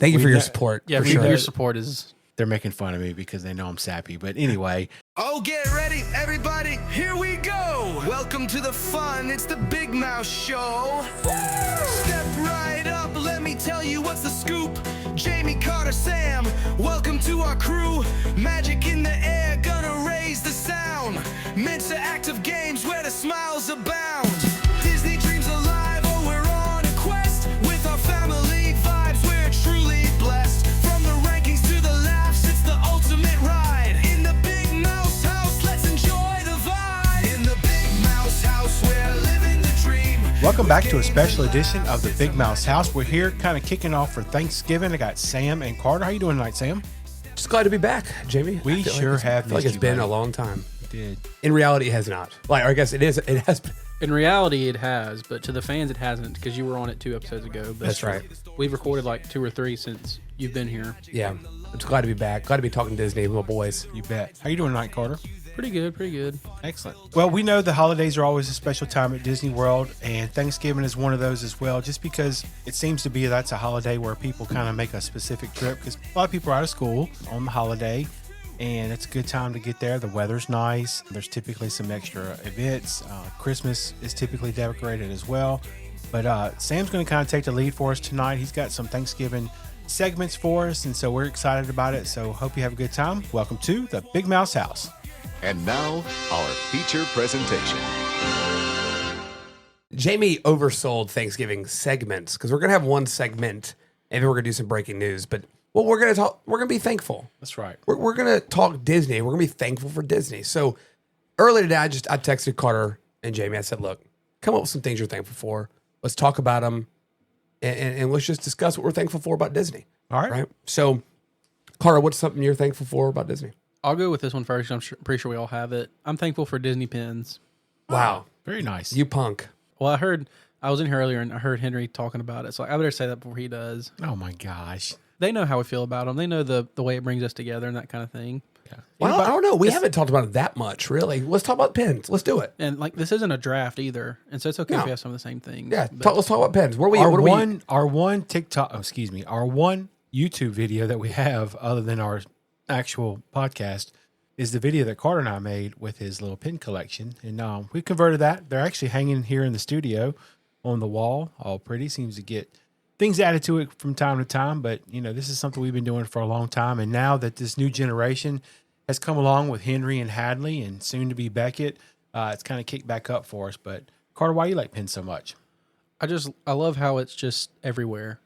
Thank you for your support. Yeah, for sure. your support is... They're making fun of me because they know I'm sappy. But anyway. Oh, get ready, everybody. Here we go. Welcome to the fun. It's the Big Mouse Show. Step right up. Let me tell you what's the scoop. Jamie, Carter, Sam. Welcome to our crew. Magic in the air. Gonna raise the sound. Mensa Active Games where the smiles abound. Disney dreams alive. Oh, we're on a quest. With our family vibes, we're truly blessed. From the rankings to the laughs, it's the ultimate ride. In the Big Mouse House, let's enjoy the vibe. In the Big Mouse House, we're living the dream. Welcome back to a special edition of the Big Mouse House. We're here kind of kicking off for Thanksgiving. I got Sam and Carter. How you doing tonight, Sam? Just glad to be back, Jamie. We sure have. I feel like it's been a long time. It did. In reality, it has not. Like, or I guess it is. It has been. In reality, it has, but to the fans, it hasn't, because you were on it 2 episodes ago. But That's right. We've recorded like 2 or 3 since you've been here. Yeah. I'm just glad to be back. Glad to be talking Disney with my boys. You bet. How you doing tonight, Carter? Pretty good, pretty good. Excellent. Well, we know the holidays are always a special time at Disney World, and Thanksgiving is one of those as well, just because it seems to be that's a holiday where people kind of make a specific trip, because a lot of people are out of school on the holiday, and it's a good time to get there. The weather's nice. There's typically some extra events. Christmas is typically decorated as well. But Sam's going to kind of take the lead for us tonight. He's got some Thanksgiving segments for us, and so we're excited about it. So hope you have a good time. Welcome to the Big Mouse House. And now, our feature presentation. Jamie oversold Thanksgiving segments because we're going to have one segment and then we're going to do some breaking news. But well, we're going to be thankful. That's right. We're going to talk Disney. We're going to be thankful for Disney. So earlier today, I texted Carter and Jamie. I said, look, come up with some things you're thankful for. Let's talk about them and let's just discuss what we're thankful for about Disney. All right. Right. So, Carter, what's something you're thankful for about Disney? I'll go with this one first. Pretty sure we all have it. I'm thankful for Disney pins. Wow. Very nice. You punk. Well, I was in here earlier and I heard Henry talking about it, so I better say that before he does. Oh my gosh. They know how we feel about them. They know the way it brings us together and that kind of thing. Yeah. Well, I don't know. We haven't talked about it that much, really. Let's talk about pins. Let's do it. And like this isn't a draft either, and so it's okay if No. we have some of the same things. Yeah. but- Let's talk about pins. Our one our one YouTube video that we have other than our actual podcast is the video that Carter and I made with his little pin collection. And we converted that. They're actually hanging here in the studio on the wall, all pretty. Seems to get things added to it from time to time. But, this is something we've been doing for a long time. And now that this new generation has come along with Henry and Hadley and soon to be Beckett, it's kind of kicked back up for us. But, Carter, why do you like pins so much? I love how it's just everywhere.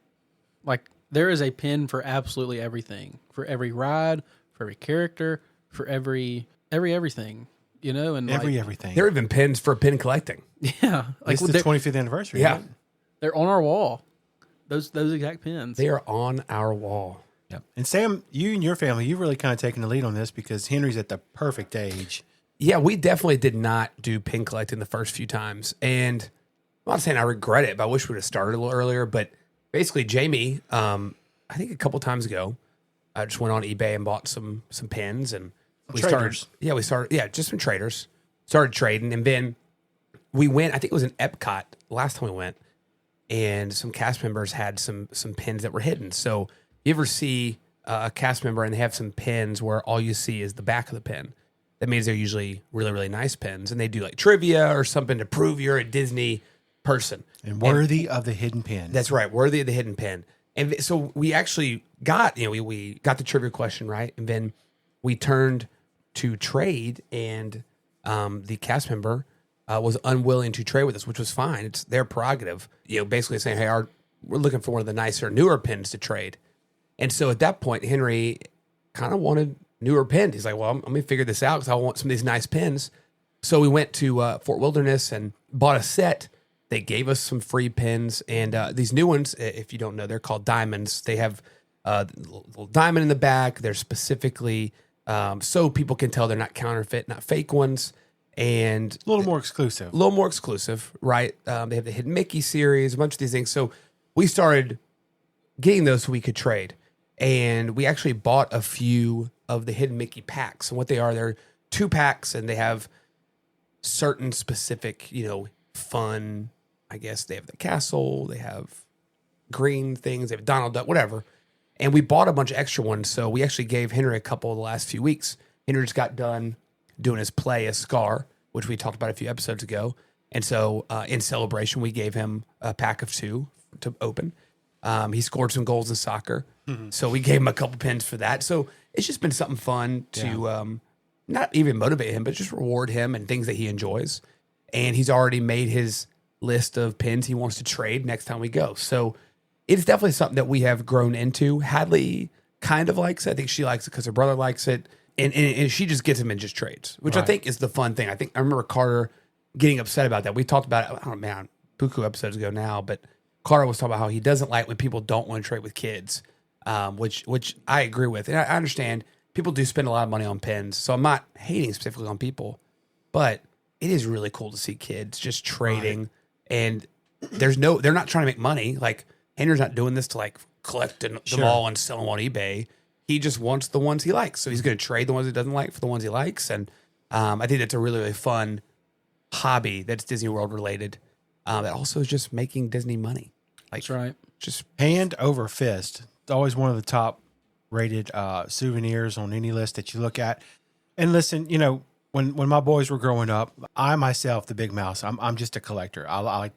Like there is a pin for absolutely everything, for every ride, for every character, for everything, and Everything. There are even pins for pin collecting. yeah, It's the 25th anniversary. Yeah. Right? they're on our wall. Those exact pins. They are on our wall. Yep. And Sam, you and your family, you've really kind of taken the lead on this because Henry's at the perfect age. Yeah, we definitely did not do pin collecting the first few times. And I'm not saying I regret it, but I wish we would have started a little earlier. But basically, Jamie, I think a couple times ago, I just went on eBay and bought some pins. And we traders. started just some traders. Started trading. And then we went, I think it was in Epcot last time we went. And some cast members had some pins that were hidden. So you ever see a cast member and they have some pins where all you see is the back of the pin? That means they're usually really, really nice pins. And they do like trivia or something to prove you're a Disney person. And worthy of the hidden pin. That's right. Worthy of the hidden pin. And so we actually got, we got the trivia question right. And then we turned to trade and the cast member was unwilling to trade with us, which was fine. It's their prerogative. Basically saying, hey, we're looking for one of the nicer, newer pins to trade. And so at that point, Henry kind of wanted newer pins. He's like, well, let me figure this out because I want some of these nice pins. So we went to Fort Wilderness and bought a set. They gave us some free pins. And these new ones, if you don't know, they're called diamonds. They have a little diamond in the back. They're specifically so people can tell they're not counterfeit, not fake ones. And a little more exclusive. A little more exclusive, right? They have the Hidden Mickey series, a bunch of these things. So we started getting those so we could trade. And we actually bought a few of the Hidden Mickey packs. And what they are, they're 2 packs and they have certain specific, fun, I guess they have the castle, they have green things, they have Donald Duck, whatever. And we bought a bunch of extra ones. So we actually gave Henry a couple the last few weeks. Henry just got done doing his play as Scar, which we talked about a few episodes ago. And so in celebration, we gave him a pack of 2 to open. He scored some goals in soccer. So we gave him a couple pins for that. So it's just been something fun to not even motivate him, but just reward him and things that he enjoys. And he's already made his list of pins he wants to trade next time we go. So it's definitely something that we have grown into. Hadley kind of likes it. I think she likes it because her brother likes it. And she just gets him in just trades, which I think is the fun thing. I remember Carter getting upset about that. We talked about it, I don't know, man, buku episodes ago now, but Carter was talking about how he doesn't like when people don't want to trade with kids, which I agree with. And I understand people do spend a lot of money on pins, so I'm not hating specifically on people, but it is really cool to see kids just trading. And they're not trying to make money. Like, Henry's not doing this to like collect them all and sell them on eBay. He just wants the ones he likes. So he's going to trade the ones he doesn't like for the ones he likes. And I think that's a really, really fun hobby that's Disney World related. That also is just making Disney money. Like, That's right. Just Hand over fist. It's always one of the top rated souvenirs on any list that you look at. And listen, you know, when my boys were growing up, I myself, the Big Mouse, I'm just a collector. I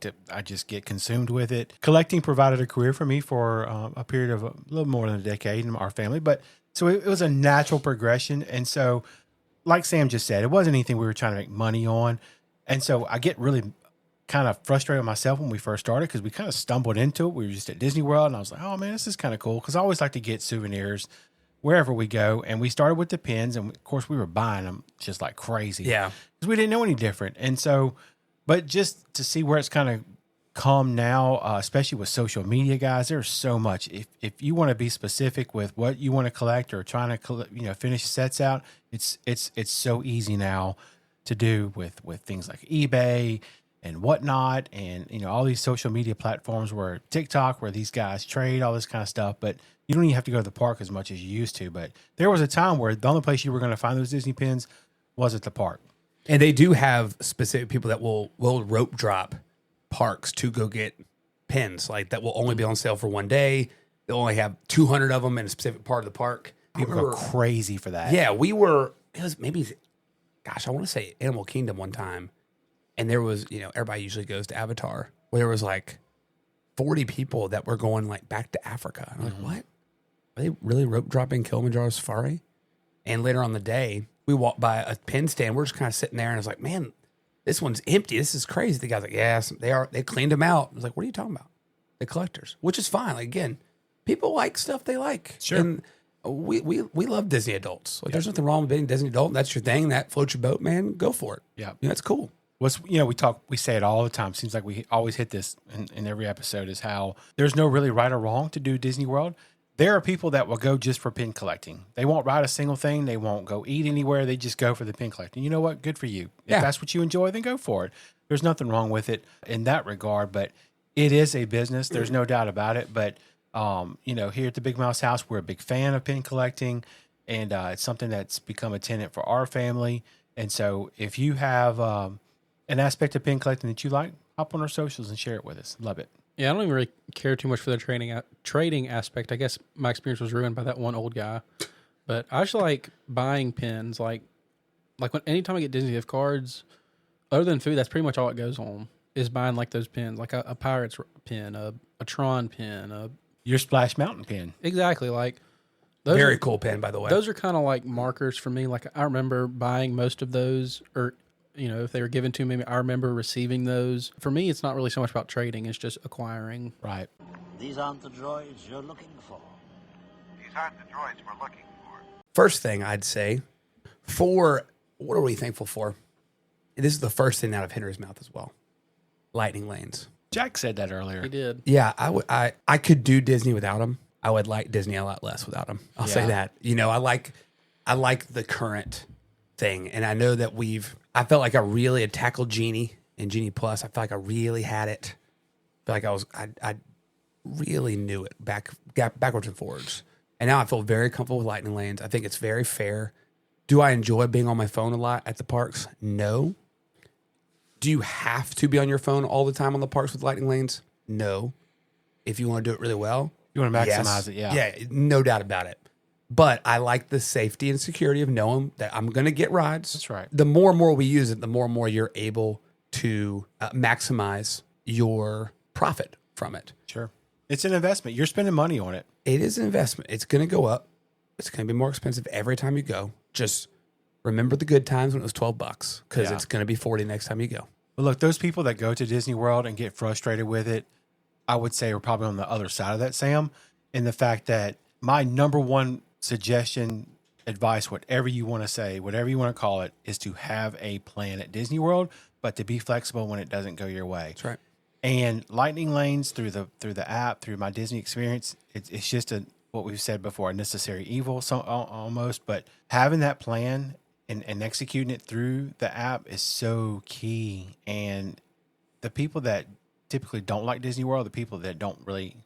just get consumed with it. Collecting provided a career for me for a period of a little more than a decade in our family. But so it was a natural progression. And so, like Sam just said, it wasn't anything we were trying to make money on. And so I get really kind of frustrated with myself when we first started because we kind of stumbled into it. We were just at Disney World and I was like, oh man, this is kind of cool. Because I always like to get souvenirs wherever we go. And we started with the pins, and of course we were buying them just like crazy. Yeah. Because we didn't know any different. And so, but just to see where it's kind of come now, especially with social media, guys, there's so much. If you want to be specific with what you want to collect or trying to finish sets out, it's so easy now to do with things like eBay and whatnot, and all these social media platforms where TikTok, where these guys trade all this kind of stuff. But you don't even have to go to the park as much as you used to. But there was a time where the only place you were going to find those Disney pins was at the park. And they do have specific people that will rope drop parks to go get pins, like that will only be on sale for one day. They'll only have 200 of them in a specific part of the park. People go crazy for that. Yeah, it was maybe, gosh, I want to say Animal Kingdom one time. And there was, everybody usually goes to Avatar, where there was like 40 people that were going like back to Africa. I'm like, what? Are they really rope dropping Kilimanjaro Safari? And later on the day, we walked by a pin stand. We're just kind of sitting there, and I was like, man, this one's empty. This is crazy. The guy's like, yes, they are. They cleaned them out. I was like, what are you talking about? The collectors, which is fine. Like, again, people like stuff they like. Sure. And we love Disney adults. Like, there's nothing wrong with being a Disney adult. That's your thing. That floats your boat, man. Go for it. Yeah. That's cool. We say it all the time. Seems like we always hit this in every episode, is how there's no really right or wrong to do Disney World. There are people that will go just for pin collecting. They won't ride a single thing. They won't go eat anywhere. They just go for the pin collecting. You know what? Good for you. If that's what you enjoy, then go for it. There's nothing wrong with it in that regard, but it is a business. There's no doubt about it. But, here at the Big Mouse House, we're a big fan of pin collecting, and it's something that's become a tenet for our family. And so if you have an aspect of pin collecting that you like, hop on our socials and share it with us. Love it. Yeah, I don't even really care too much for the trading aspect. I guess my experience was ruined by that one old guy. But I just like buying pins. Like anytime I get Disney gift cards, other than food, that's pretty much all it goes on, is buying like those pins, like a Pirates pin, a Tron pin, Your Splash Mountain pin. exactly. Like those Very cool pin, by the way. Those are kind of like markers for me. Like I remember buying most of those, or if they were given to me, I remember receiving those. For me, it's not really so much about trading; it's just acquiring. Right. These aren't the droids you're looking for. These aren't the droids we're looking for. First thing I'd say, what are we thankful for? And this is the first thing out of Henry's mouth as well. Lightning lanes. Jack said that earlier. He did. Yeah, I could do Disney without them. I would like Disney a lot less without them. I'll say that. I like the current thing, and I know that I felt like I really had tackled Genie and Genie Plus. I felt like I really had it. I feel like I really knew it backwards and forwards. And now I feel very comfortable with Lightning Lanes. I think it's very fair. Do I enjoy being on my phone a lot at the parks? No. Do you have to be on your phone all the time on the parks with Lightning Lanes? No. If you want to do it really well, You want to maximize Yes. it, yeah. Yeah, no doubt about it. But I like the safety and security of knowing that I'm going to get rides. That's right. The more and more we use it, the more and more you're able to maximize your profit from it. Sure. It's an investment. You're spending money on it. It is an investment. It's going to go up. It's going to be more expensive every time you go. Just remember the good times when it was $12 because Yeah. it's going to be 40 next time you go. But look, those people that go to Disney World and get frustrated with it, I would say are probably on the other side of that, Sam, in the fact that my number one suggestion, advice, whatever you want to say, whatever you want to call it, is to have a plan at Disney World, but to be flexible when it doesn't go your way. That's right. And lightning lanes through the app, through my Disney experience, it's just what we've said before, a necessary evil, so almost. But having that plan and executing it through the app is so key. And the people that typically don't like Disney World, the people that don't really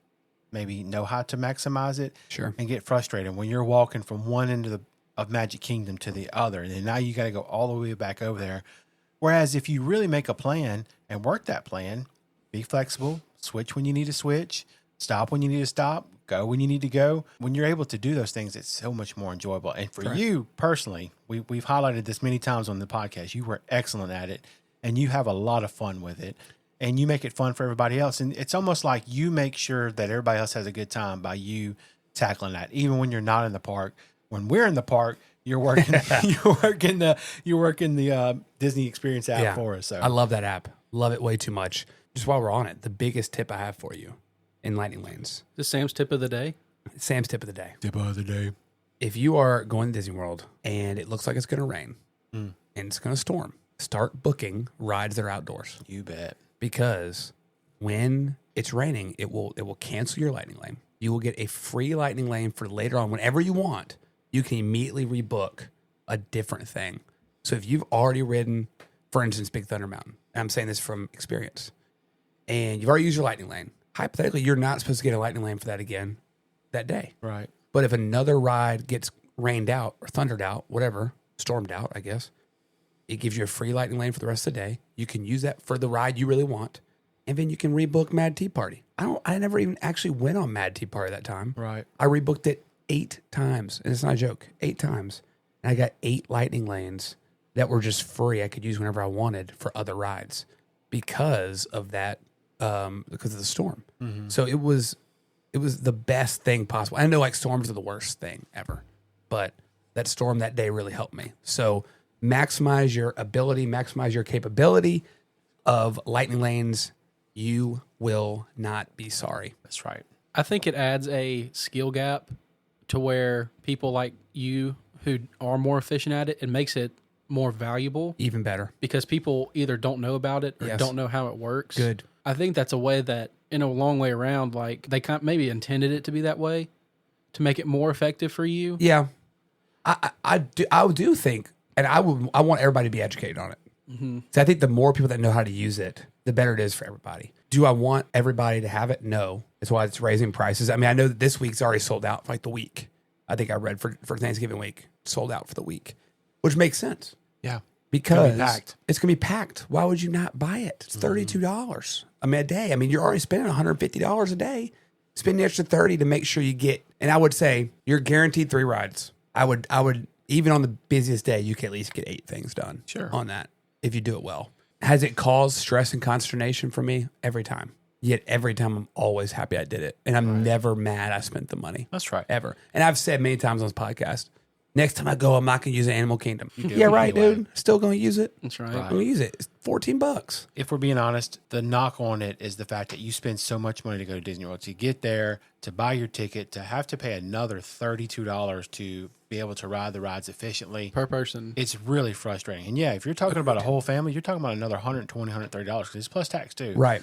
maybe know how to maximize it, Sure. and get frustrated when you're walking from one end of Magic Kingdom to the other, and then now you got to go all the way back over there. Whereas if you really make a plan and work that plan, be flexible, switch when you need to switch, stop when you need to stop, go when you need to go. When you're able to do those things, it's so much more enjoyable. And for you personally, we've highlighted this many times on the podcast. You were excellent at it, and you have a lot of fun with it, and you make it fun for everybody else. And it's almost like you make sure that everybody else has a good time by you tackling that, even when you're not in the park. When we're in the park, you're working, you're working the Disney Experience app for us. So I love that app. Love it way too much. Just while we're on it, the biggest tip I have for you in lightning lanes, This Sam's tip of the day. Sam's tip of the day. tip of the day. If you are going to Disney World and it looks like it's going to rain and it's going to storm, start booking rides that are outdoors, You bet. because when it's raining, it will cancel your lightning lane. You will get a free lightning lane for later on. Whenever you want, you can immediately rebook a different thing. So if you've already ridden, for instance, Big Thunder Mountain, and I'm saying this from experience, and you've already used your lightning lane, hypothetically, you're not supposed to get a lightning lane for that again that day. Right. But if another ride gets rained out or thundered out, whatever, stormed out, I guess, it gives you a free lightning lane for the rest of the day. You can use that for the ride you really want, and then you can rebook Mad Tea Party. I never even actually went on Mad Tea Party that time. Right. I rebooked it 8 times, and it's not a joke, 8 times. And I got 8 lightning lanes that were just free. I could use whenever I wanted for other rides because of that, because of the storm. So it was the best thing possible. I know like storms are the worst thing ever, but that storm that day really helped me. So maximize your ability, maximize your capability of lightning lanes. You will not be sorry. That's right. I think it adds a skill gap to where people like you who are more efficient at it, it makes it more valuable Even better. because people either don't know about it or Yes. don't know how it works. Good. I think that's a way that, in a long way around, like they maybe intended it to be that way to make it more effective for you. Yeah, I do think, and I want everybody to be educated on it. So I think the more people that know how to use it, the better it is for everybody. Do I want everybody to have it? No. That's why it's raising prices. I mean, I know that this week's already sold out for like the week. I think I read for Thanksgiving week, sold out for the week, which makes sense Yeah. because packed. it's going to be packed. Why would you not buy it? It's $32. I mean, a day. I mean, you're already spending $150 a day. Spend the extra $30 to make sure you get, and I would say you're guaranteed 3 rides. I would, even on the busiest day, you can at least get 8 things done on that if you do it well. Has it caused stress and consternation for me? Every time. Yet every time I'm always happy I did it. And I'm never mad I spent the money. That's right. Ever. And I've said many times on this podcast, next time I go, I'm not going to use Animal Kingdom. Yeah, right, anyway. dude. Still going to use it. That's right. I'm going to use it. It's $14. If we're being honest, the knock on it is the fact that you spend so much money to go to Disney World, to get there, to buy your ticket, to have to pay another $32 to be able to ride the rides efficiently. Per person. It's really frustrating. And yeah, if you're talking about a whole family, you're talking about another $120, $130 because it's plus tax too. Right.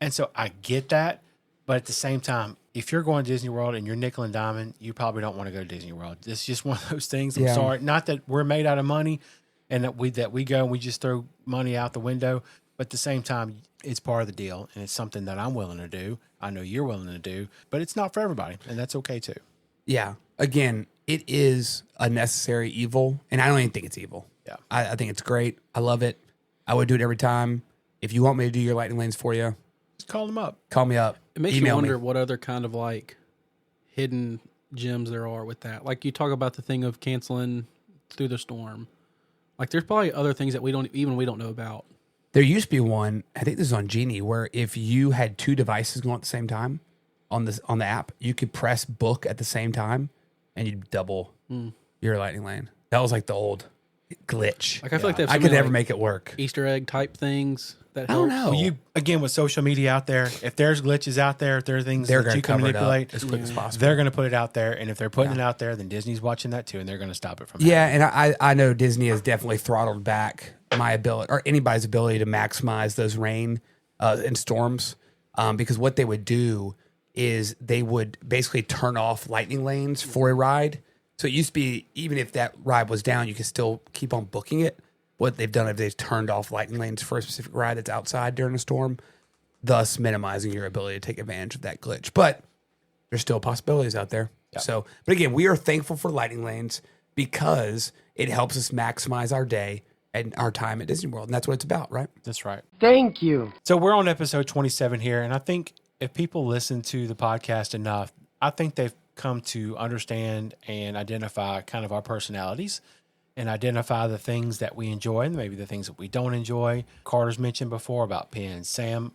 And so I get that. But at the same time, if you're going to Disney World and you're nickel and diamond, you probably don't want to go to Disney World. It's just one of those things. I'm Yeah. sorry. Not that we're made out of money and that we go and we just throw money out the window. But at the same time, it's part of the deal. And it's something that I'm willing to do. I know you're willing to do. But it's not for everybody. And that's okay too. Yeah. Again, it is a necessary evil. And I don't even think it's evil. Yeah. I think it's great. I love it. I would do it every time. If you want me to do your lightning lanes for you, Just call them up. Call me up. It makes Email you wonder me. what other kind of like hidden gems there are with that. Like you talk about the thing of canceling Through the Storm. Like there's probably other things that we don't know about. There used to be one, I think this is on Genie, where if you had two devices going at the same time on the app, you could press book at the same time and you'd double your lightning lane. That was like the old glitch. Like I feel like they have so I could many, never like, make it work. Easter egg type things that I don't help. know. Well, you again with social media out there, if there's glitches out there, if there are things They're that going you to can cover it up manipulate, as quick as possible. they're going to put it out there. And if they're putting it out there, then Disney's watching that too, and they're going to stop it from Yeah, and I know Disney has definitely throttled back my ability or anybody's ability to maximize those rain and storms because what they would do is they would basically turn off lightning lanes for a ride. So it used to be even if that ride was down, you could still keep on booking it. What they've done is they've turned off lightning lanes for a specific ride that's outside during a storm, thus minimizing your ability to take advantage of that glitch. But there's still possibilities out there. So, but again, we are thankful for lightning lanes because it helps us maximize our day and our time at Disney World. And that's what it's about, right? That's right. Thank you. So we're on episode 27 here, and I think if people listen to the podcast enough, I think they've come to understand and identify kind of our personalities and identify the things that we enjoy and maybe the things that we don't enjoy. Carter's mentioned before about pins. Sam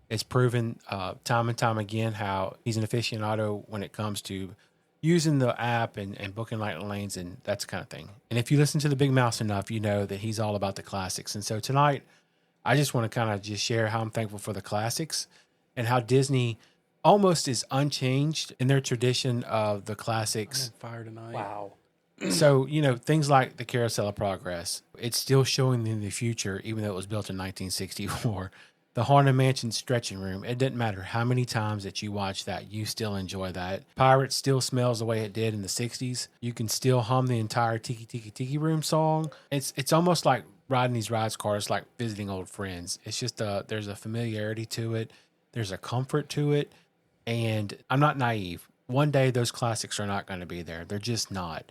has proven time and time again how he's an aficionado when it comes to using the app and booking lightning lanes and that kind of thing. And if you listen to the Big Mouse enough, you know that he's all about the classics. And so tonight, I just want to kind of just share how I'm thankful for the classics and how Disney almost is unchanged in their tradition of the classics. Fire tonight. Wow. So, you know, things like the Carousel of Progress, it's still showing in the future, even though it was built in 1964. The Haunted Mansion stretching room, it doesn't matter how many times that you watch that, you still enjoy that. Pirates still smells the way it did in the 60s. You can still hum the entire Tiki Tiki Tiki Room song. It's almost like riding these rides cars, like visiting old friends. It's just there's a familiarity to it. There's a comfort to it. And I'm not naive. One day those classics are not going to be there. They're just not.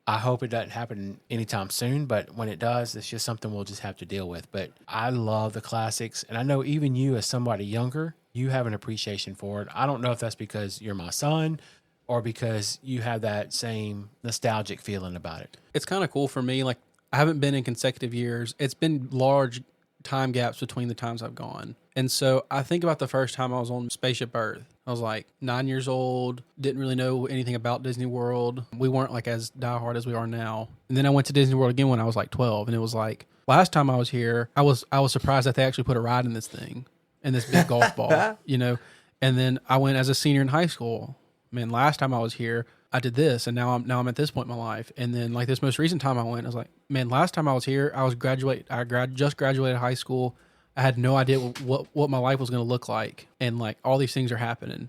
I hope it doesn't happen anytime soon, but when it does, it's just something we'll just have to deal with. But I love the classics, and I know even you as somebody younger, you have an appreciation for it. I don't know if that's because you're my son or because you have that same nostalgic feeling about it. It's kind of cool for me. Like I haven't been in consecutive years. It's been large time gaps between the times I've gone. And so I think about the first time I was on Spaceship Earth. I was like 9 years old, didn't really know anything about Disney World. We weren't like as diehard as we are now. And then I went to Disney World again when I was like 12, and it was like last time I was here, I was surprised that they actually put a ride in this thing, in this big golf ball, you know. And then I went as a senior in high school. Man, last time I was here, I did this, and now I'm at this point in my life. And then like this most recent time I went, I was like, man, last time I was here, I just graduated high school. I had no idea what my life was going to look like, and like all these things are happening.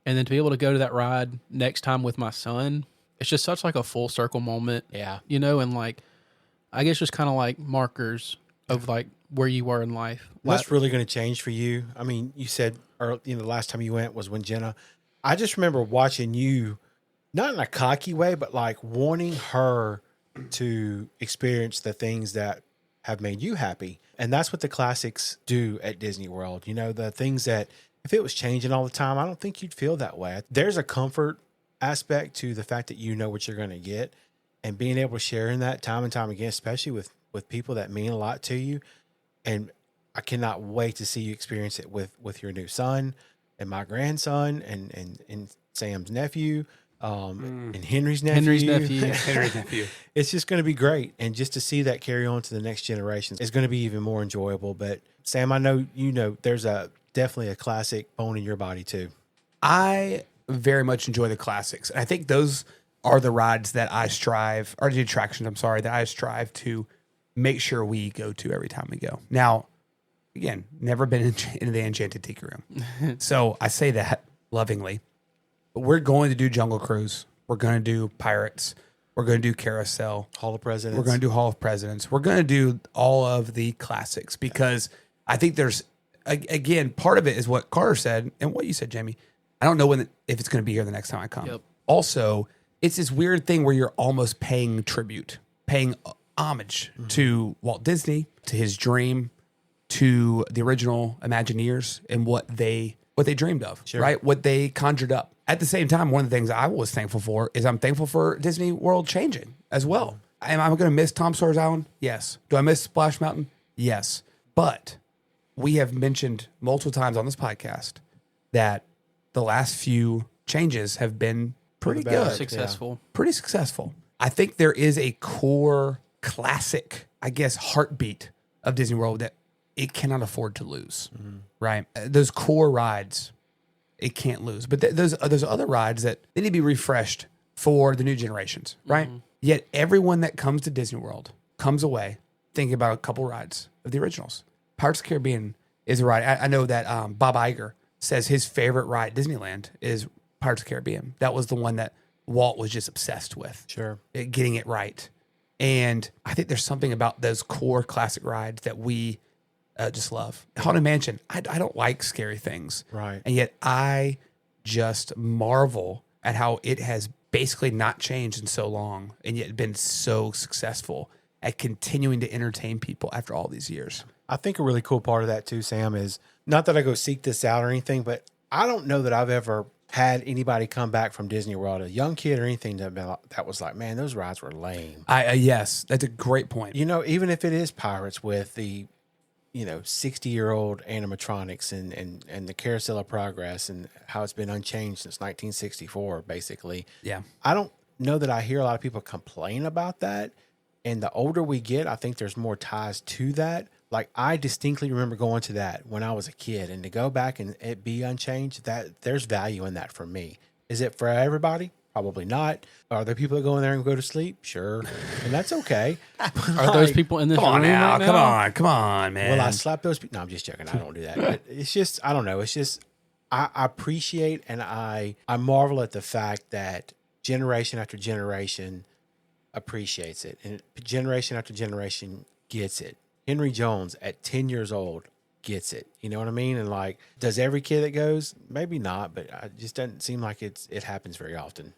And then to be able to go to that ride next time with my son, it's just such like a full circle moment. Yeah. You know, and like I guess just kind of like markers of like where you were in life. What's really going to change for you? I mean, you said, or the last time you went was when Jenna. I just remember watching you, not in a cocky way, but like wanting her to experience the things that have made you happy. And that's what the classics do at Disney World. You know, the things that if it was changing all the time, I don't think you'd feel that way. There's a comfort aspect to the fact that you know what you're going to get, and being able to share in that time and time again, especially with people that mean a lot to you. And I cannot wait to see you experience it with your new son and my grandson and Sam's nephew. And Henry's nephew. It's just going to be great. And just to see that carry on to the next generation is going to be even more enjoyable. But Sam, I know, there's definitely a classic bone in your body too. I very much enjoy the classics. I think those are the rides that I strive, or the attractions, that I strive to make sure we go to every time we go. Now, again, never been in the Enchanted Tiki Room. So I say that lovingly. But we're going to do Jungle Cruise. We're going to do Pirates. We're going to do Carousel. Hall of Presidents. We're going to do Hall of Presidents. We're going to do all of the classics because I think there's, again, part of it is what Carter said and what you said, Jamie. I don't know if it's going to be here the next time I come. Yep. Also, it's this weird thing where you're almost paying tribute, paying homage to Walt Disney, to his dream, to the original Imagineers and what they dreamed of, right? What they conjured up. At the same time, one of the things I was thankful for is I'm thankful for Disney World changing as well. Am I going to miss Tom Sawyer's Island? Yes. Do I miss Splash Mountain? Yes. But we have mentioned multiple times on this podcast that the last few changes have been pretty good. Successful. Pretty successful. I think there is a core classic, I guess, heartbeat of Disney World that it cannot afford to lose, right? Those core rides, it can't lose. But those other rides that they need to be refreshed for the new generations, right? Yet everyone that comes to Disney World comes away thinking about a couple rides of the originals. Pirates of the Caribbean is a ride. I know that Bob Iger says his favorite ride at Disneyland is Pirates of the Caribbean. That was the one that Walt was just obsessed with. Sure. Getting it right. And I think there's something about those core classic rides that we just love. Haunted Mansion, I don't like scary things. Right. And yet I just marvel at how it has basically not changed in so long and yet been so successful at continuing to entertain people after all these years. I think a really cool part of that too, Sam, is not that I go seek this out or anything, but I don't know that I've ever had anybody come back from Disney World, a young kid or anything, that was like, man, those rides were lame. Yes, that's a great point. You know, even if it is Pirates with the, 60-year-old animatronics and the Carousel of Progress and how it's been unchanged since 1964, basically. Yeah. I don't know that I hear a lot of people complain about that. And the older we get, I think there's more ties to that. Like, I distinctly remember going to that when I was a kid, and to go back and it be unchanged, that there's value in that for me. Is it for everybody? Probably not. Are there people that go in there and go to sleep? Sure. And that's okay. Are those people in this room right now? Come on, man. Will I slap those people? No, I'm just joking. I don't do that. But it's just, I don't know. It's just, I appreciate and I marvel at the fact that generation after generation appreciates it. And generation after generation gets it. Henry Jones at 10 years old gets it. You know what I mean? And like, does every kid that goes? Maybe not, but it just doesn't seem like it happens very often.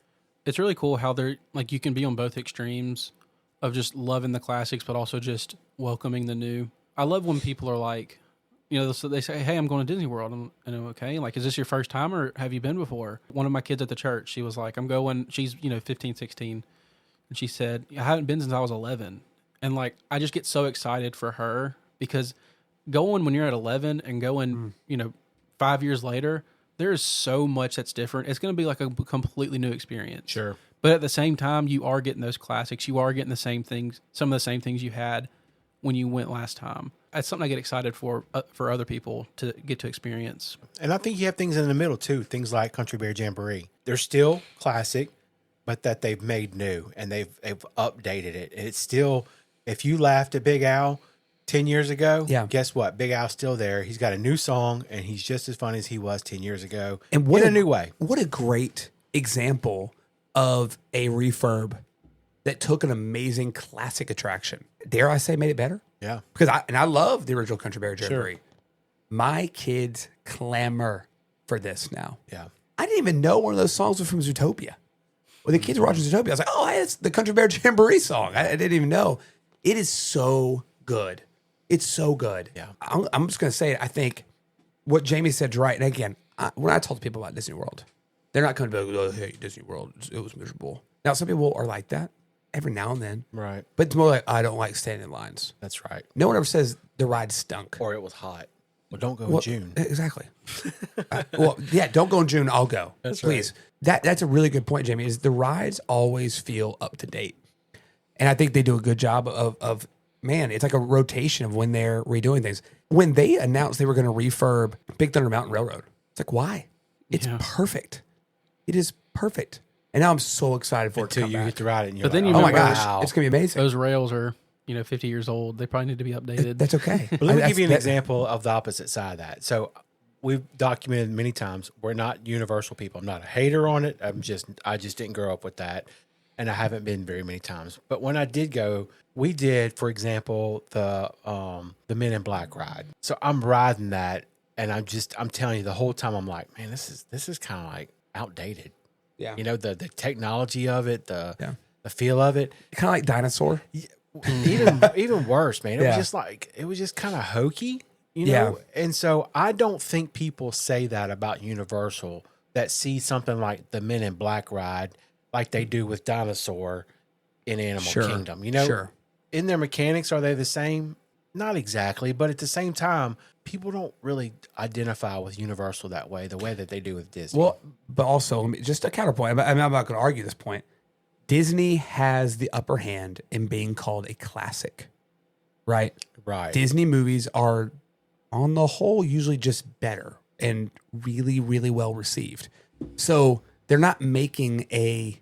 It's really cool how they're like, you can be on both extremes of just loving the classics, but also just welcoming the new. I love when people are like, so they say, hey, I'm going to Disney World. And I'm okay. Like, is this your first time or have you been before? One of my kids at the church, she was like, I'm going, she's, 15, 16. And she said, I haven't been since I was 11. And like, I just get so excited for her because going when you're at 11 and going, 5 years later, there is so much that's different. It's going to be like a completely new experience. Sure. But at the same time, you are getting those classics. You are getting the same things, some of the same things you had when you went last time. That's something I get excited for other people to get to experience. And I think you have things in the middle too. Things like Country Bear Jamboree. They're still classic, but that they've made new and they've updated it. And it's still, if you laughed at Big Al 10 years ago, guess what? Big Al's still there. He's got a new song, and he's just as funny as he was 10 years ago, and in a new way. What a great example of a refurb that took an amazing classic attraction. Dare I say made it better? Yeah. Because I love the original Country Bear Jamboree. Sure. My kids clamor for this now. Yeah. I didn't even know one of those songs was from Zootopia. When the kids were watching Zootopia, I was like, oh, hey, it's the Country Bear Jamboree song. I didn't even know. It is so good. It's so good. Yeah. I'm just going to say it. I think what Jamie said is right. And again, when I told people about Disney World, they're not going to be like, oh, hey, Disney World, it was miserable. Now, some people are like that every now and then. Right. But it's more like, I don't like standing in lines. That's right. No one ever says the ride stunk. Or it was hot. Well, don't go in June. Exactly. Don't go in June. I'll go. That's please. Right. That's a really good point, Jamie, is the rides always feel up to date. And I think they do a good job of man, it's like a rotation of when they're redoing things. When they announced they were going to refurb Big Thunder Mountain Railroad, it's like, why? It's perfect. It is perfect. And now I'm so excited for it to come back. Get to ride it. And but then like, you oh my remember, gosh, it's going to be amazing. Those rails are, 50 years old. They probably need to be updated. That's okay. But let me give you an example of the opposite side of that. So we've documented many times, we're not universal people. I'm not a hater on it. I just didn't grow up with that. And I haven't been very many times. But when I did go, we did, for example, the Men in Black ride. So I'm riding that, and I'm telling you, the whole time I'm like, man, this is kind of like outdated. Yeah. The technology of it, the feel of it. Kind of like Dinosaur. Even worse, man. It was just kind of hokey. You know, and so I don't think people say that about Universal that see something like the Men in Black ride, like they do with Dinosaur in Animal Kingdom. You know, in their mechanics, are they the same? Not exactly, but at the same time, people don't really identify with Universal that way, the way that they do with Disney. Well, but also, just a counterpoint. I'm not going to argue this point. Disney has the upper hand in being called a classic, right? Right. Disney movies are, on the whole, usually just better and really, really well received. So they're not making a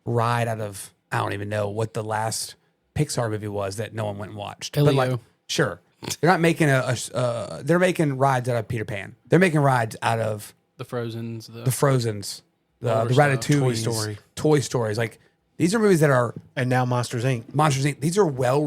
ride out of, I don't even know what the last Pixar movie was that no one went and watched. Elio. But like, sure. They're not making they're making rides out of Peter Pan. They're making rides out of The Frozens, the Frozens, the Older stuff. Ratatouille, Toy Stories. Like, these are movies that are and now Monsters Inc. Monsters Inc. These are well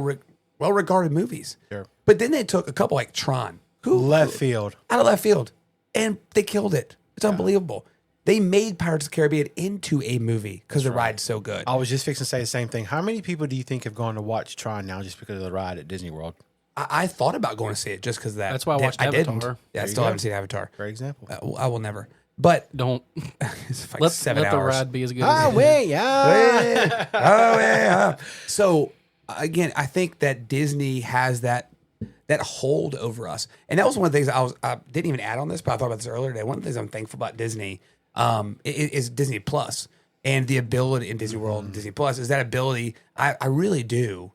regarded movies. Sure. But then they took a couple like Tron, Left field. out of left field, and they killed it. It's unbelievable. They made Pirates of the Caribbean into a movie because the ride's so good. I was just fixing to say the same thing. How many people do you think have gone to watch Tron now just because of the ride at Disney World? I thought about going to see it just because of that. That's why I watched Avatar. Didn't. Yeah, I you still go. haven't seen Avatar. Great example. I will never. But Don't it's like let 7 the hours. ride be as good as it is. wait, yeah. Oh yeah. So again, I think that Disney has that hold over us, and that was one of the things I didn't even add on this, but I thought about this earlier today. One of the things I'm thankful about Disney is Disney Plus and the ability in Disney World and Disney Plus is that ability. I really do,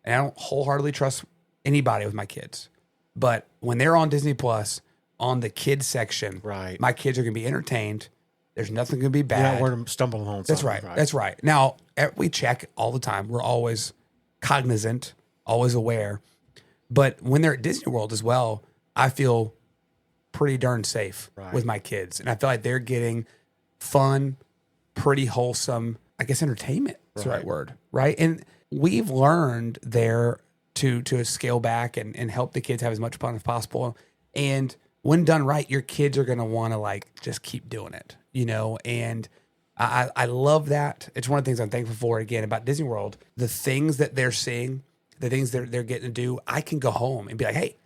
and I don't wholeheartedly trust anybody with my kids, but when they're on Disney Plus on the kids section, Right. my kids are going to be entertained. There's nothing going to be You're bad. not going to stumble along. That's something, right. That's right. Now, we check all the time. We're always cognizant, always aware. But when they're at Disney World as well, I feel pretty darn safe with my kids. And I feel like they're getting fun, pretty wholesome, I guess entertainment is the right word, right? And we've learned there to scale back and help the kids have as much fun as possible. And when done right, your kids are going to want to like just keep doing it, you know? And I love that. It's one of the things I'm thankful for, again, about Disney World. The things that they're seeing, the things they're getting to do, I can go home and be like, hey,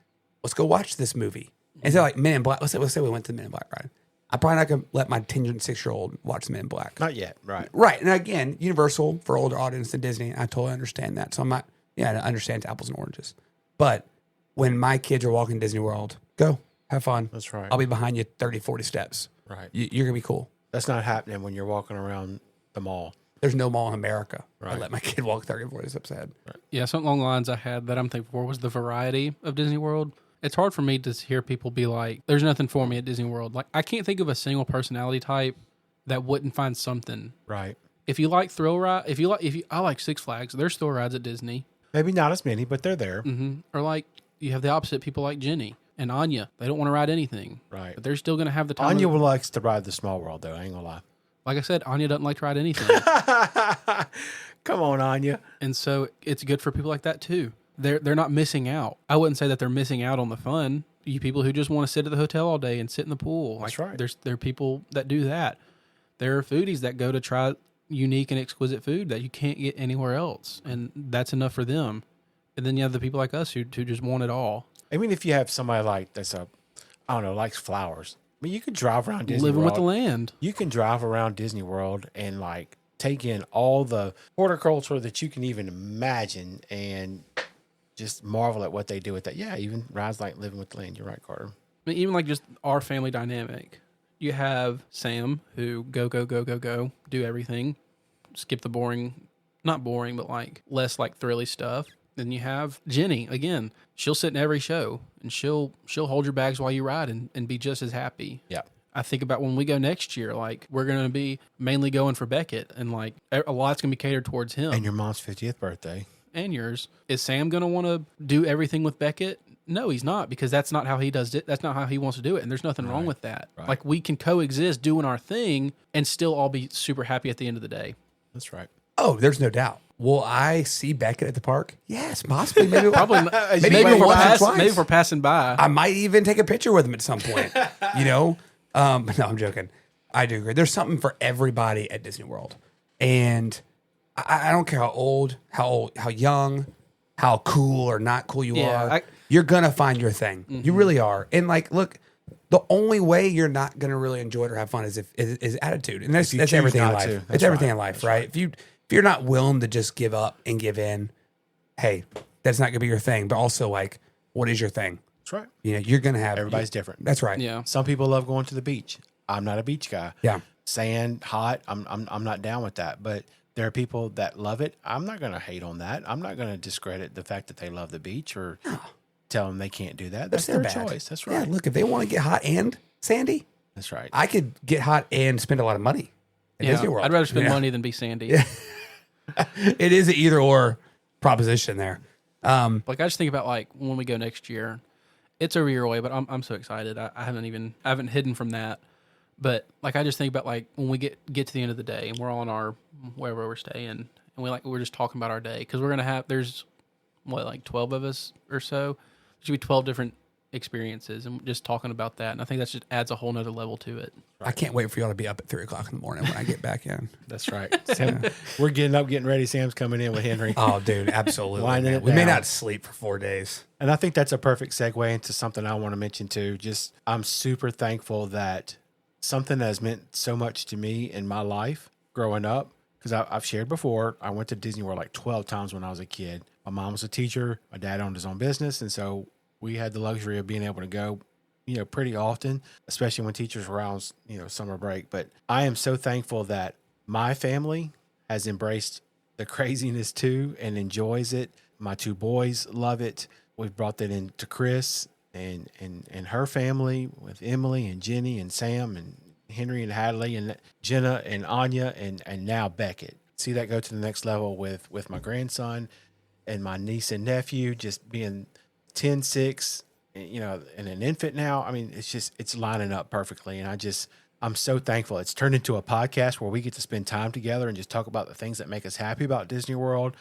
let's go watch this movie. Instead of like Men in Black, let's say we went to the Men in Black ride. I'm probably not going to let my 10 and 6-year-old watch the Men in Black. Not yet. Right. Right. And again, Universal for older audience than Disney. I totally understand that. So I'm not, I understand it's apples and oranges. But when my kids are walking Disney World, go have fun. That's right. I'll be behind you 30, 40 steps. Right. You're going to be cool. That's not happening when you're walking around the mall. There's no mall in America. I Right. let my kid walk 30 or 40 steps ahead. Yeah, something along the lines I had that I'm thankful for was the variety of Disney World. It's hard for me to hear people be like, there's nothing for me at Disney World. Like, I can't think of a single personality type that wouldn't find something. Right. If you like thrill ride, I like Six Flags. There's thrill rides at Disney. Maybe not as many, but they're there. Or like, you have the opposite people like Jenny and Anya. They don't want to ride anything. Right. But they're still going to have the time. Anya likes to ride the small world, though. I ain't going to lie. Like I said, Anya doesn't like to ride anything. Come on, Anya. And so it's good for people like that too. They're not missing out. I wouldn't say that they're missing out on the fun. You people who just want to sit at the hotel all day and sit in the pool. That's like, right. There are people that do that. There are foodies that go to try unique and exquisite food that you can't get anywhere else, and that's enough for them. And then you have the people like us who just want it all. I mean, if you have somebody like likes flowers. I mean, you could drive around Disney Living World. with the land. You can drive around Disney World and like take in all the horticulture that you can even imagine and just marvel at what they do with that. Yeah, even rides like Living with the Land. You're right, Carter. I mean, even like just our family dynamic. You have Sam who go, do everything. Skip the boring, not boring, but like less like thrilly stuff. Then you have Jenny again. She'll sit in every show and she'll hold your bags while you ride and be just as happy. Yeah. I think about when we go next year, like we're going to be mainly going for Beckett and like a lot's going to be catered towards him. And your mom's 50th birthday. And yours. Is Sam going to want to do everything with Beckett? No, he's not, because that's not how he does it. That's not how he wants to do it. And there's nothing wrong with that. Right. Like we can coexist doing our thing and still all be super happy at the end of the day. That's right. Oh, there's no doubt. Will I see Beckett at the park? Yes, possibly. Maybe Probably maybe maybe if once or twice. maybe if we're passing by. I might even take a picture with him at some point. You know? No, I'm joking. I do agree. There's something for everybody at Disney World. And I don't care how old, how young, how cool or not cool you are. you're gonna find your thing. You really are. And like, look, the only way you're not gonna really enjoy it or have fun is attitude, and that's you choose everything in not life. to. It's That's everything right. in life, right? If you're not willing to just give up and give in, hey, that's not gonna be your thing. But also, like, what is your thing? That's right. You know, you're gonna have Everybody's different. That's right. Yeah. Some people love going to the beach. I'm not a beach guy. Yeah. Sand, hot. I'm not down with that. But there are people that love it. I'm not going to hate on that. I'm not going to discredit the fact that they love the beach or tell them they can't do that. That's their They're bad. choice. That's Yeah. right. Look, if they want to get hot and sandy, That's right. I could get hot and spend a lot of money at Yeah. Disney World. I'd rather spend Yeah. money than be Sandy. It is an either or proposition there. Like I just think about like when we go next year, it's a year away, but I'm so excited. I haven't hidden from that. But like I just think about like when we get to the end of the day and we're all in our wherever we're staying and we're just talking about our day because we're gonna have there's what like 12 of us or so. There should be 12 different experiences and just talking about that. And I think that just adds a whole nother level to it. I can't wait for y'all to be up at 3:00 in the morning when I get back in. That's right. Sam, we're getting up, getting ready. Sam's coming in with Henry. Oh, dude, absolutely. Winding man. it We may down. not sleep for 4 days. And I think that's a perfect segue into something I want to mention too. Just I'm super thankful that something that has meant so much to me in my life growing up, because I've shared before, I went to Disney World like 12 times when I was a kid. My mom was a teacher. My dad owned his own business. And so we had the luxury of being able to go, pretty often, especially when teachers were on, summer break. But I am so thankful that my family has embraced the craziness too and enjoys it. My 2 boys love it. We've brought that into Chris and her family with Emily and Jenny and Sam and Henry and Hadley and Jenna and Anya and now Beckett. See that go to the next level with my grandson and my niece and nephew just being 10, 6, and an infant now. I mean, it's lining up perfectly. And I'm so thankful. It's turned into a podcast where we get to spend time together and just talk about the things that make us happy about Disney World.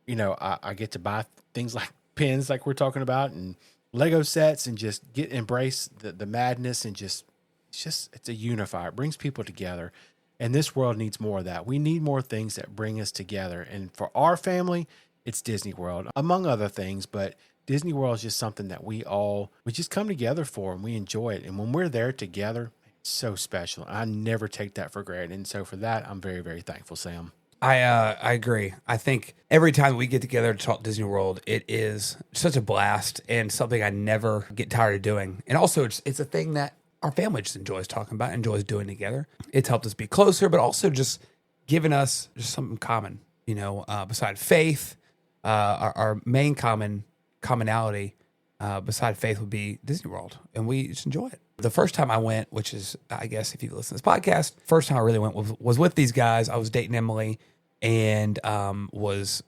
I get to buy things like pins like we're talking about and Lego sets and just embrace the madness and it's a unifier. It brings people together. And this world needs more of that. We need more things that bring us together. And for our family, it's Disney World, among other things. But Disney World is just something that we just come together for and we enjoy it. And when we're there together, it's so special. I never take that for granted. And so for that, I'm very, very thankful, Sam. I agree. I think every time we get together to talk Disney World, it is such a blast and something I never get tired of doing. And also, it's a thing that our family just enjoys talking about, enjoys doing together. It's helped us be closer, but also just giving us just something common. Beside faith, our main commonality beside faith would be Disney World, and we just enjoy it. The first time I went, which is, I guess, if you listen to this podcast, first time I really went was with these guys. I was dating Emily, and I was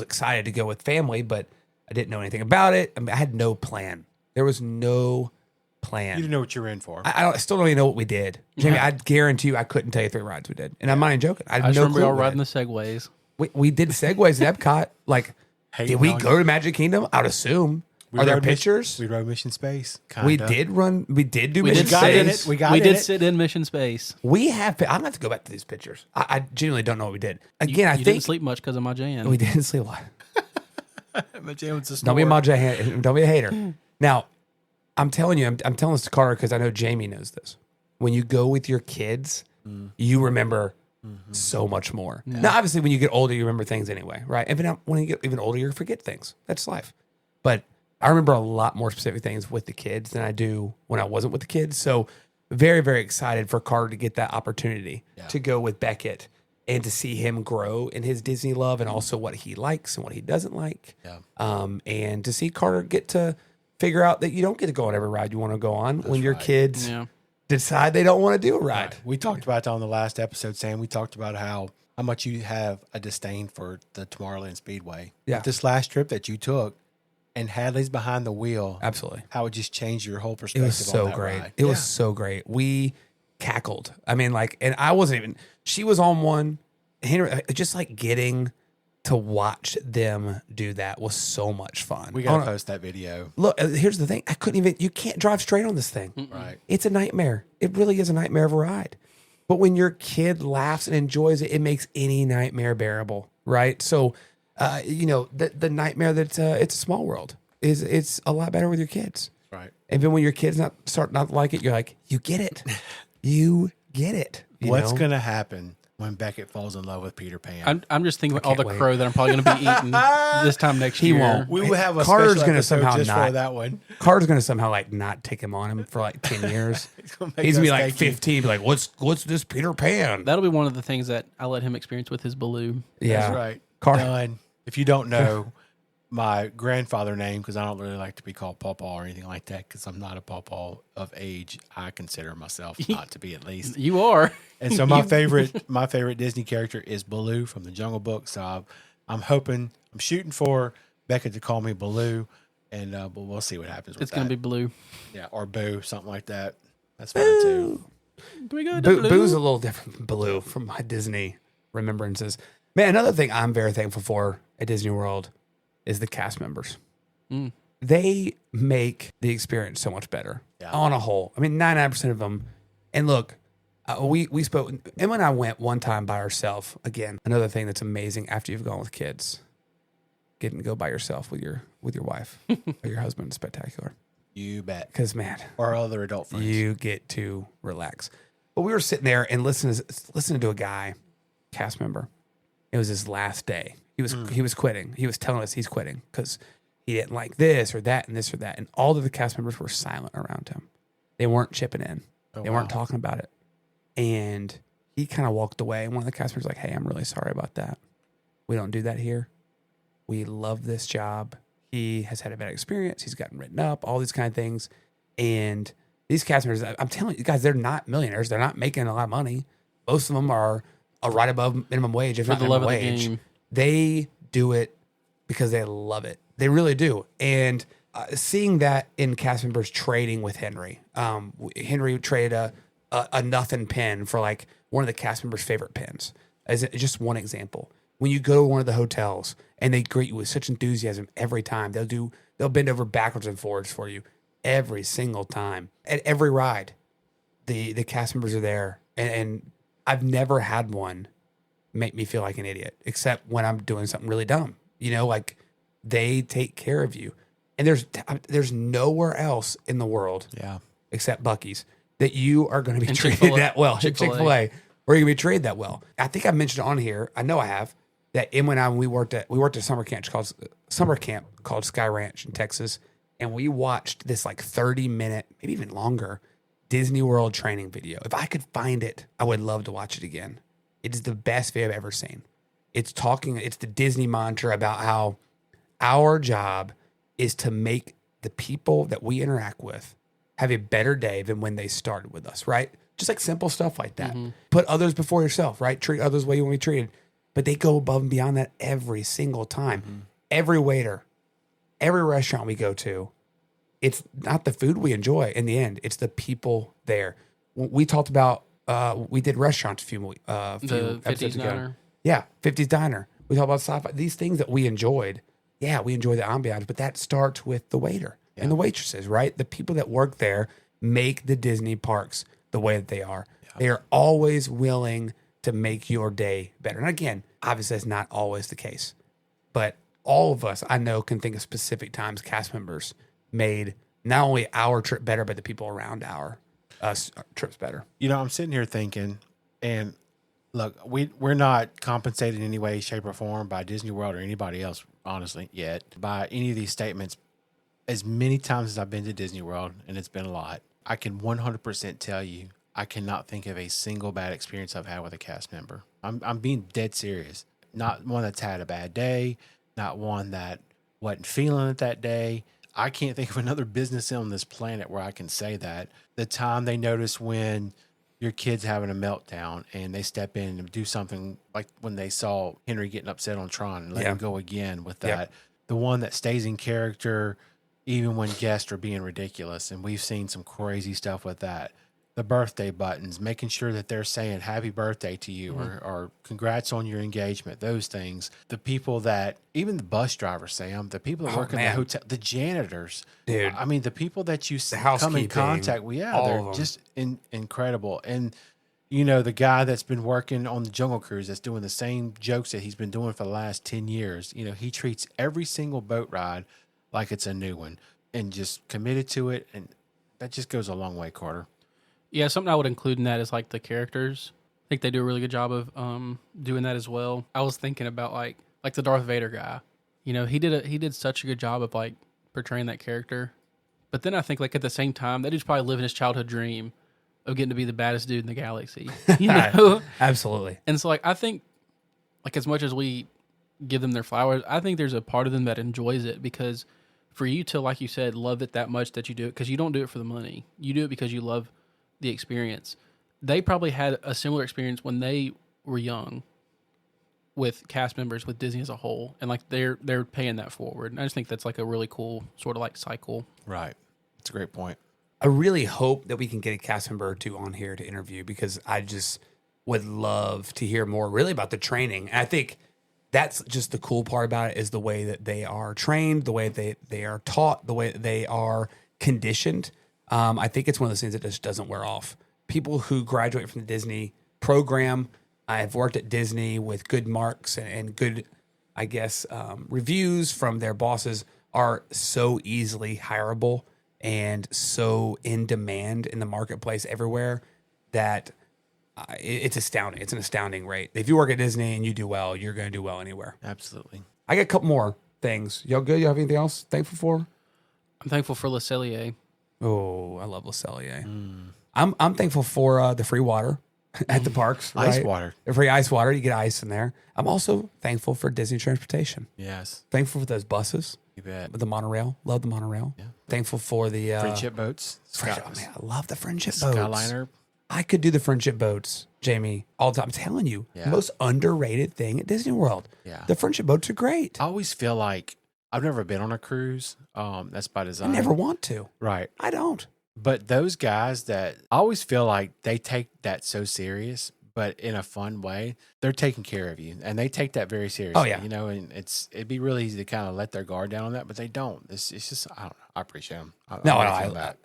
excited to go with family, but I didn't know anything about it. I mean, I had no plan. There was no plan. You didn't know what you're in for. I still don't even know what we did. Jamie, I guarantee you I couldn't tell you 3 rides we did. And I'm not even joking. I I had just no remember clue. y'all what we riding did. the Segways. We did segways at Epcot. Like, Hating did we on go to Magic Kingdom? I'd assume. Are there rode pictures? We rode Mission Space. We Kinda. did run. We did do We Mission did got in Space. it. We got We in did it. sit in Mission Space. We have. I'm gonna have to go back to these pictures. I genuinely don't know what we did. Again, I You think didn't sleep much because of my Jan. we didn't sleep a lot. My jam was a Don't be a snore. don't be a hater. Now, I'm telling you, I'm telling this to Carter because I know Jamie knows this. When you go with your kids, you remember so much more. Now, obviously, when you get older, you remember things anyway, right? Even when you get even older, you forget things. That's life. But I remember a lot more specific things with the kids than I do when I wasn't with the kids. So very, very excited for Carter to get that opportunity to go with Beckett and to see him grow in his Disney love and also what he likes and what he doesn't like. And to see Carter get to figure out that you don't get to go on every ride you want to go on when your kids Yeah. decide they don't want to do a ride. We talked about that on the last episode, Sam. We talked about how much you have a disdain for the Tomorrowland Speedway. Yeah. But this last trip that you took and Hadley's behind the wheel, Absolutely. how it just changed your whole It perspective was so on that great. ride. It was so great. We cackled. I mean, like, and I wasn't even, she was on one. Henry, just like getting to watch them do that was so much fun. We got to post that video. Look, here's the thing. I couldn't even, you can't drive straight on this thing. Right. It's a nightmare. It really is a nightmare of a ride. But when your kid laughs and enjoys it, it makes any nightmare bearable, right? So, the nightmare that it's a small world. is it's a lot better with your kids. Right. And then when your kids start not to like it, you're like, you get it. You get it. You What's know? going to happen when Beckett falls in love with Peter Pan? I'm just thinking about all the can't wait. crow that I'm probably going to be eating this time next He year. won't. we will have a Carter's special gonna episode somehow just not- for that one. Carter's gonna somehow like not take him on him for like 10 years. make He's gonna be us like thank you. 15, be like, what's this Peter Pan? That'll be one of the things that I let him experience with his Baloo. Yeah, That's right. Car- Done. If you don't know my grandfather name, because I don't really like to be called Pawpaw or anything like that, because I'm not a Pawpaw of age. I consider myself not to be, at least. You are. And so my favorite Disney character is Baloo from the Jungle Book. So I'm shooting for Beckett to call me Baloo, and but we'll see what happens with It's going to be Blue. yeah, or Boo, something like that. That's fine too. Can we go to Blue? Boo's a little different from Baloo from my Disney remembrances. Man, another thing I'm very thankful for at Disney World is the cast members. They make the experience so much better on a whole. I mean, 99% of them. And look, we spoke. Emma and I went one time by ourselves. Again, another thing that's amazing after you've gone with kids, getting to go by yourself with your wife or your husband is spectacular. You bet. Because man, Or other adult friends. you get to relax. But we were sitting there and listening to a guy, cast member. It was his last day. He was quitting. He was telling us he's quitting because he didn't like this or that and this or that. And all of the cast members were silent around him. They weren't chipping in. They weren't talking about it. And he kind of walked away. And one of the cast members was like, hey, I'm really sorry about that. We don't do that here. We love this job. He has had a bad experience. He's gotten written up, all these kind of things. And these cast members, I'm telling you guys, they're not millionaires. They're not making a lot of money. Most of them are right above minimum wage, if not the love minimum of the wage. game. They do it because they love it. They really do. And seeing that in cast members trading with Henry, Henry traded a nothing pen for like one of the cast members' favorite pens. As just one example. When you go to one of the hotels and they greet you with such enthusiasm every time, they'll bend over backwards and forwards for you every single time. At every ride, the cast members are there, and I've never had one make me feel like an idiot, except when I'm doing something really dumb. You know, like they take care of you, and there's nowhere else in the world, except Buc-ee's, that you are going to be And treated Chick-fil-A. that well. Chick-fil-A. Chick-fil-A, or you're going to be treated that well. I think I mentioned on here. I know I have. That Em and I, when we worked at summer camp called Sky Ranch in Texas, and we watched this like 30-minute, maybe even longer, Disney World training video. If I could find it, I would love to watch it again. It is the best video I've ever seen. It's the Disney mantra about how our job is to make the people that we interact with have a better day than when they started with us, right? Just like simple stuff like that. Put others before yourself, right? Treat others the way you want to be treated. But they go above and beyond that every single time. Every waiter, every restaurant we go to, it's not the food we enjoy in the end. It's the people there. We talked about, we did restaurants a few The episodes 50s ago. Diner. Yeah, 50s Diner. We talked about sci-fi. These things that we enjoyed. Yeah, we enjoy the ambiance, but that starts with the waiter and the waitresses, right? The people that work there make the Disney parks the way that they are. They are always willing to make your day better. And again, obviously that's not always the case, but all of us I know can think of specific times cast members made not only our trip better, but the people around our trips better. You know, I'm sitting here thinking, and look, we're not compensated in any way, shape, or form by Disney World or anybody else, honestly, yet by any of these statements. As many times as I've been to Disney World, and it's been a lot, I can 100% tell you I cannot think of a single bad experience I've had with a cast member. I'm being dead serious. Not one that's had a bad day, not one that wasn't feeling it that day. I can't think of another business on this planet where I can say that. The time they notice when your kid's having a meltdown and they step in and do something, like when they saw Henry getting upset on Tron and let him go again with that. Yeah. The one that stays in character even when guests are being ridiculous. And we've seen some crazy stuff with that. The birthday buttons, making sure that they're saying happy birthday to you or congrats on your engagement, those things. The people that, even the bus drivers, Sam, the people that work in the hotel, the janitors. Dude. I mean, the people that you come in housekeeping, contact with, all of they're them. just incredible. And, you know, the guy that's been working on the Jungle Cruise that's doing the same jokes that he's been doing for the last 10 years, you know, he treats every single boat ride like it's a new one and just committed to it. And that just goes a long way, Carter. Yeah, something I would include in that is like the characters. I think they do a really good job of doing that as well. I was thinking about like the Darth Vader guy. You know, he did such a good job of like portraying that character. But then I think like at the same time, that dude's probably living his childhood dream of getting to be the baddest dude in the galaxy. You know? Absolutely. And so like I think like as much as we give them their flowers, I think there's a part of them that enjoys it, because for you to, like you said, love it that much that you do it, because you don't do it for the money. You do it because you love the experience. They probably had a similar experience when they were young with cast members, with Disney as a whole, and like they're paying that forward. And I just think that's like a really cool sort of like cycle. Right. That's a great point. I really hope that we can get a cast member or two on here to interview, because I just would love to hear more really about the training. And I think that's just the cool part about it, is the way that they are trained, the way they are taught, the way that they are conditioned. I think it's one of those things that just doesn't wear off. People who graduate from the Disney program, I've worked at Disney with good marks and good, I guess, reviews from their bosses, are so easily hireable and so in demand in the marketplace everywhere that it's astounding. It's an astounding rate. If you work at Disney and you do well, you're going to do well anywhere. Absolutely. I got a couple more things. Y'all good? Y'all have anything else thankful for? I'm thankful for Le Cellier. Oh, I love Le Cellier. I'm thankful for the free water at the parks. Ice right? water. The free ice water. You get ice in there. I'm also thankful for Disney transportation. Yes. Thankful for those buses. You bet. With the monorail. Love the monorail. Yeah. Thankful for the Friendship boats. oh man, I love the friendship boats. Skyliner. I could do the friendship boats, Jamie, all the time. I'm telling you, Yeah. most underrated thing at Disney World. Yeah. The friendship boats are great. I always feel like I've never been on a cruise. That's by I design. never want to. Right. I don't. But those guys that I always feel like they take that so serious, but in a fun way. They're taking care of you, and they take that very seriously. Oh, yeah. You know, and it'd be really easy to kind of let their guard down on that, but they don't. It's just I don't know. I appreciate them.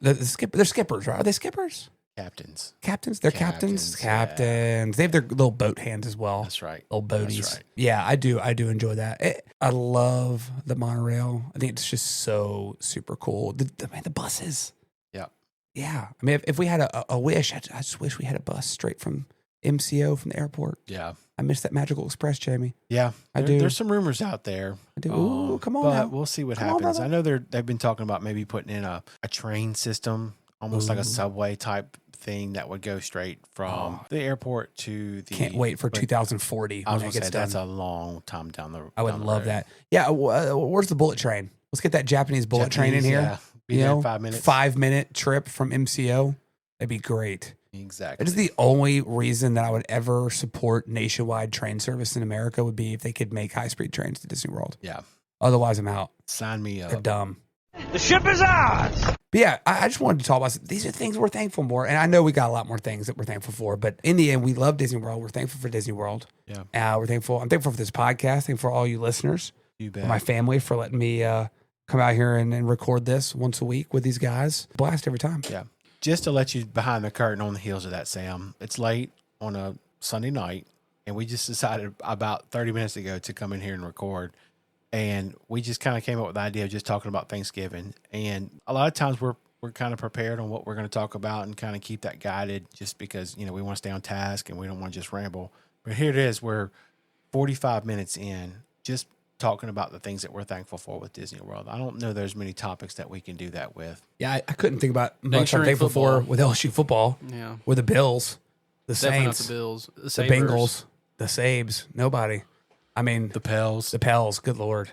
They're skippers, right? Are they skippers? Captains. Captains? They're captains? Captains, yeah. Captains. They have their little boat hands as well. That's right. Little boaties. That's right. Yeah, I do enjoy that. I love the monorail. I think it's just so super cool. The buses. Yeah. Yeah. I mean, if we had a wish, I just wish we had a bus straight from MCO from the airport. Yeah. I miss that Magical Express, Jamie. Yeah, I do. There's some rumors out there. I do. Ooh, come on but now. we'll see what Come on, happens. brother. I know they've been talking about maybe putting in a train system, almost like a subway type thing that would go straight from the airport to the. Can't wait for but 2040 I was when going it to gets say done. that's a long time down the. I would down the love road. that. Yeah. Where's the bullet train? Let's get that Japanese bullet train in Japanese, here. yeah. Be there in 5 minutes. 5-minute trip from MCO. That'd be great. Exactly. It is the only reason that I would ever support nationwide train service in America would be if they could make high-speed trains to Disney World. Yeah. Otherwise, I'm out. Sign me They're up. dumb. The ship is ours! But yeah, I just wanted to talk about these are things we're thankful for. And I know we got a lot more things that we're thankful for. But in the end, we love Disney World. We're thankful for Disney World. Yeah. We're thankful. I'm thankful for this podcast. Thankful for all you listeners. You bet. For my family for letting me come out here and record this once a week with these guys. Blast every time. Yeah. Just to let you behind the curtain on the heels of that, Sam, it's late on a Sunday night, and we just decided about 30 minutes ago to come in here and record. And we just kind of came up with the idea of just talking about Thanksgiving. And a lot of times we're kind of prepared on what we're going to talk about and kind of keep that guided just because, you know, we want to stay on task and we don't want to just ramble. But here it is. We're 45 minutes in, just talking about the things that we're thankful for with Disney World. I don't know there's many topics that we can do that with. Yeah, I couldn't think about much Thanks I'm for thankful football. for with LSU football. Yeah. With the Bills, the Definitely not Saints, the Bills. the Sabres. Bengals, the Sabes. Nobody. I mean, The Pels. the Pels. Good Lord.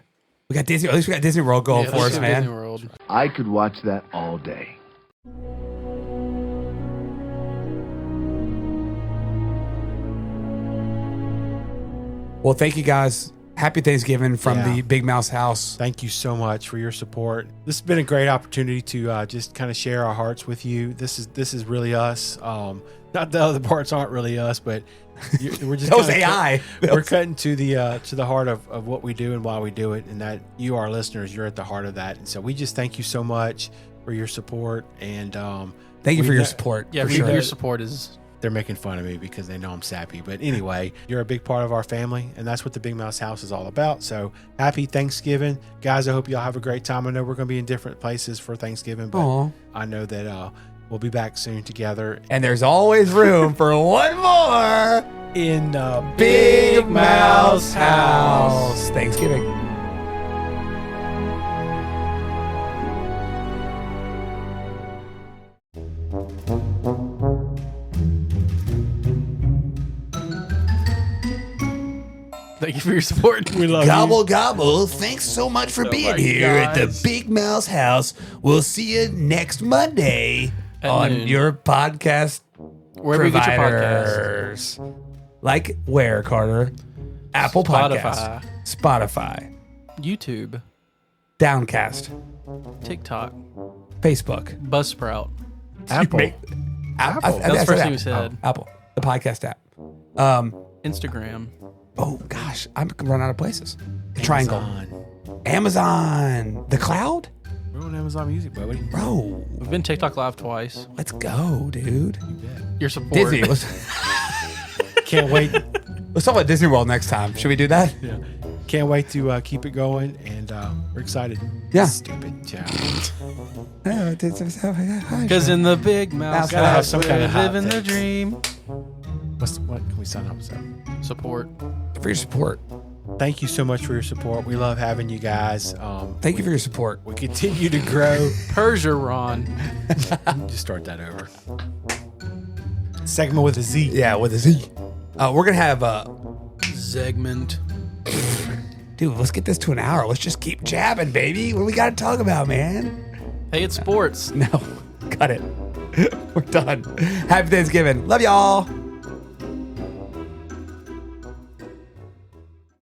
We got Disney. At least we got Disney World going Yeah, for let's us, go man. Disney World. I could watch that all day. Well, thank you guys. Happy Thanksgiving from Yeah. the Big Mouse House. Thank you so much for your support. This has been a great opportunity to just kind of share our hearts with you. This is really us. Not the other parts aren't really us, but we're just That was kinda AI. We're cutting to the heart of what we do and why we do it, and that you, our listeners, you're at the heart of that. And so we just thank you so much for your support. And Thank you we for your know- support. Yeah, for your sure. support is They're making fun of me because they know I'm sappy. But anyway, you're a big part of our family, and that's what the Big Mouse House is all about. So happy Thanksgiving. Guys, I hope y'all have a great time. I know we're going to be in different places for Thanksgiving, but Aw. I know that we'll be back soon together And there's always room for one more in the Big Mouse House. Thanksgiving. Thank you for your support. We love Gobble, gobble. Thanks so much for being much, here at the guys. Big Mouse House. We'll see you next Monday At on noon. your podcast Wherever you get your podcast. providers. Like where, Carter? Apple Spotify. Podcasts. Spotify. YouTube, Downcast. TikTok, Facebook. Buzzsprout. Apple. Apple. That's the first thing we said. Apple. The podcast app. Instagram. Oh, gosh. I'm running out of places. Triangle. Amazon. Amazon. The cloud? We're on Amazon Music, buddy. Bro, We've been TikTok live twice. let's go, dude. Your support. Disney. Let's Can't wait. talk about Disney World next time. Should we do that? Yeah. Can't wait to keep it going, and we're excited. Yeah. Stupid child. Because in the Big Mouse Gotta have House, some we're kind of hot living the takes. dream. What can we sign up? So, Support. For your support. thank you so much for your support. We love having you guys. Thank you for your support. We continue to grow. Percheron. Just start that over. Segment with a Z. Yeah, with a Z. We're going to have, Segment. dude, let's get this to an hour. Let's just keep jabbing, baby. What do we got to talk about, man? Hey, it's sports. No, cut it. We're done. Happy Thanksgiving. Love y'all.